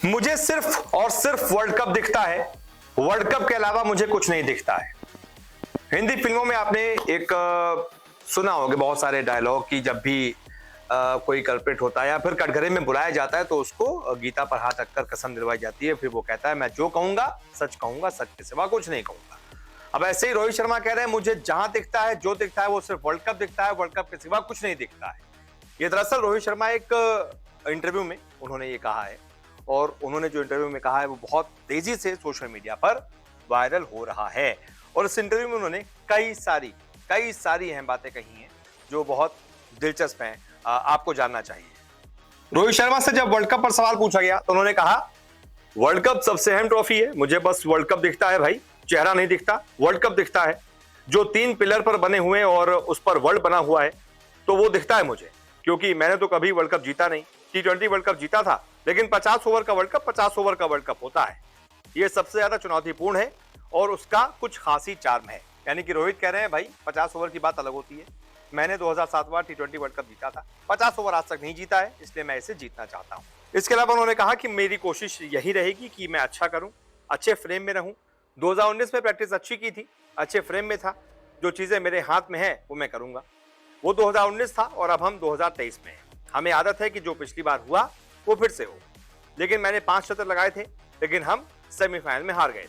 मुझे सिर्फ और सिर्फ वर्ल्ड कप दिखता है, वर्ल्ड कप के अलावा मुझे कुछ नहीं दिखता है। हिंदी फिल्मों में आपने एक सुना होगा बहुत सारे डायलॉग कि जब भी कोई कल्प्रिट होता है या फिर कटघरे में बुलाया जाता है तो उसको गीता पर हाथ रखकर कसम दिलवाई जाती है, फिर वो कहता है मैं जो कहूंगा, सच के सिवा कुछ नहीं कहूंगा। अब ऐसे ही रोहित शर्मा कह रहे हैं मुझे जहां दिखता है, जो दिखता है वो सिर्फ वर्ल्ड कप दिखता है, वर्ल्ड कप के सिवा कुछ नहीं दिखता है। ये दरअसल रोहित शर्मा एक इंटरव्यू में उन्होंने ये कहा है, और उन्होंने जो इंटरव्यू में कहा है वो बहुत तेजी से सोशल मीडिया पर वायरल हो रहा है। और इस इंटरव्यू में उन्होंने कई सारी अहम बातें कही हैं जो बहुत दिलचस्प हैं, आपको जानना चाहिए। रोहित शर्मा से जब वर्ल्ड कप पर सवाल पूछा गया तो उन्होंने कहा वर्ल्ड कप सबसे अहम ट्रॉफी है, मुझे बस वर्ल्ड कप दिखता है भाई, चेहरा नहीं दिखता, वर्ल्ड कप दिखता है जो 3 पिलर पर बने हुए और उस पर वर्ल्ड बना हुआ है, तो वो दिखता है मुझे, क्योंकि मैंने तो कभी वर्ल्ड कप जीता नहीं। T20 वर्ल्ड कप जीता था, लेकिन 50 ओवर का वर्ल्ड कप 50 ओवर का वर्ल्ड कप होता है, ये सबसे ज्यादा चुनौतीपूर्ण है और उसका कुछ खासी चार्म है। यानी कि रोहित कह रहे हैं भाई 50 ओवर की बात अलग होती है, मैंने 2007 बार T20 वर्ल्ड कप जीता था, 50 ओवर आज तक नहीं जीता है, इसलिए मैं इसे जीतना चाहता हूं। इसके अलावा उन्होंने कहा कि मेरी कोशिश यही रहेगी कि मैं अच्छा करूं, अच्छे फ्रेम में रहूं। 2019 में प्रैक्टिस अच्छी की थी, अच्छे फ्रेम में था, जो चीजें मेरे हाथ में है वो मैं करूंगा। वो 2019 था और अब हम 2023 में हैं। हमें आदत है कि जो पिछली बार हुआ वो फिर से हो, लेकिन मैंने 5 शतक लगाए थे, लेकिन हम सेमीफाइनल में हार गए थे।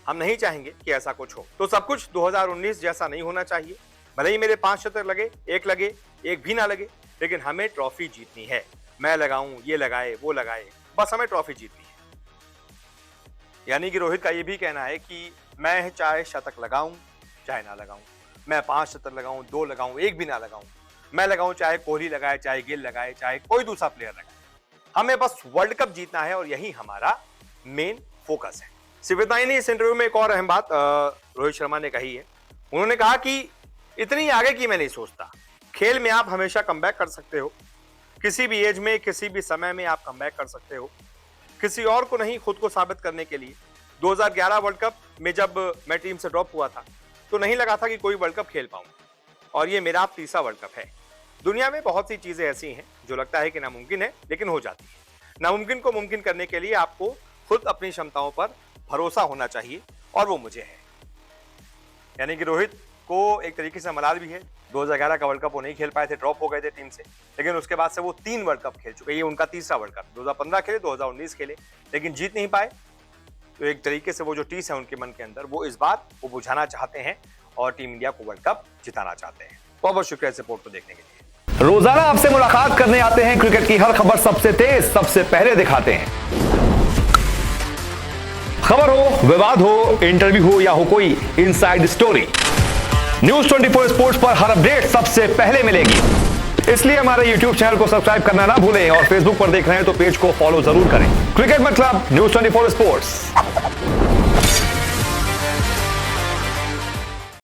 हम नहीं चाहेंगे कि ऐसा कुछ हो, तो सब कुछ 2019 जैसा नहीं होना चाहिए। भले ही मेरे 5 शतक लगे, एक भी ना लगे, लेकिन हमें ट्रॉफी जीतनी है। मैं लगाऊं, ये लगाए, वो लगाए, बस हमें ट्रॉफी जीतनी है। यानी कि रोहित का ये भी कहना है कि मैं चाहे शतक लगाऊं चाहे ना लगाऊं, मैं 5 शतक लगाऊं, 2 लगाऊं, एक भी ना लगाऊं, मैं लगाऊं चाहे कोहली लगाए, चाहे गिल लगाए, चाहे कोई दूसरा प्लेयर लगाए, हमें बस वर्ल्ड कप जीतना है और यही हमारा मेन फोकस है। सिर्फ इतना ही नहीं, इस इंटरव्यू में एक और अहम बात रोहित शर्मा ने कही है। उन्होंने कहा कि इतनी आगे की मैं नहीं सोचता, खेल में आप हमेशा कमबैक कर सकते हो, किसी भी एज में, किसी भी समय में आप कमबैक कर सकते हो, किसी और को नहीं, खुद को साबित करने के लिए। 2011 वर्ल्ड कप में जब मैं टीम से ड्रॉप हुआ था तो नहीं लगा था कि कोई वर्ल्ड कप खेल पाऊंगा, और ये मेरा 3रा वर्ल्ड कप है। दुनिया में बहुत सी चीजें ऐसी हैं जो लगता है कि नामुमकिन है, लेकिन हो जाती है। नामुमकिन को मुमकिन करने के लिए आपको खुद अपनी क्षमताओं पर भरोसा होना चाहिए, और वो मुझे है। यानी कि रोहित को एक तरीके से मलाल भी है। 2011 का वर्ल्ड कप वो नहीं खेल पाए थे, ड्रॉप हो गए थे टीम से, लेकिन उसके बाद से वो 3 वर्ल्ड कप खेल चुके हैं। ये उनका 3रा वर्ल्ड कप। 2015 खेले, 2019 खेले, लेकिन जीत नहीं पाए। तो एक तरीके से वो जो टीस है उनके मन के अंदर, वो इस बार वो बुझाना चाहते हैं और टीम इंडिया को वर्ल्ड कप जिताना चाहते हैं। बहुत बहुत शुक्रिया सपोर्ट को देखने के लिए। रोजाना आपसे मुलाकात करने आते हैं, क्रिकेट की हर खबर सबसे तेज, सबसे पहले दिखाते हैं। खबर हो, विवाद हो, इंटरव्यू हो या हो कोई इनसाइड स्टोरी, न्यूज 24 स्पोर्ट्स पर हर अपडेट सबसे पहले मिलेगी। इसलिए हमारे YouTube चैनल को सब्सक्राइब करना ना भूलें, और फेसबुक पर देख रहे हैं तो पेज को फॉलो जरूर करें। क्रिकेट मतलब न्यूज 24 स्पोर्ट्स।